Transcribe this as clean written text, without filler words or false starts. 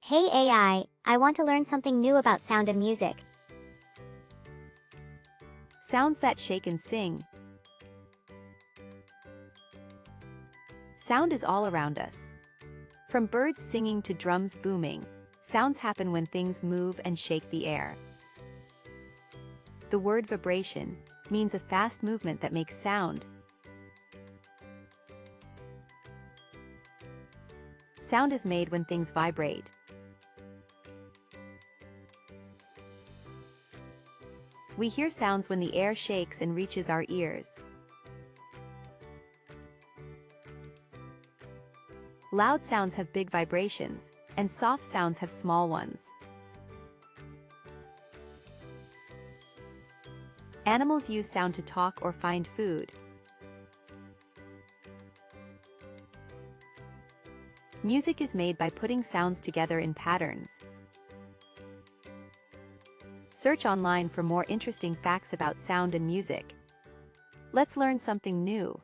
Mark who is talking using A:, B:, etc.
A: Hey I want to learn something new about sound and music.
B: Sounds that shake and sing. Sound is all around us. From birds singing to drums booming, sounds happen when things move and shake the air. The word vibration means a fast movement that makes sound. Sound is made when things vibrate. We hear sounds when the air shakes and reaches our ears. Loud sounds have big vibrations, and soft sounds have small ones. Animals use sound to talk or find food. Music is made by putting sounds together in patterns. Search online for more interesting facts about sound and music. Let's learn something new.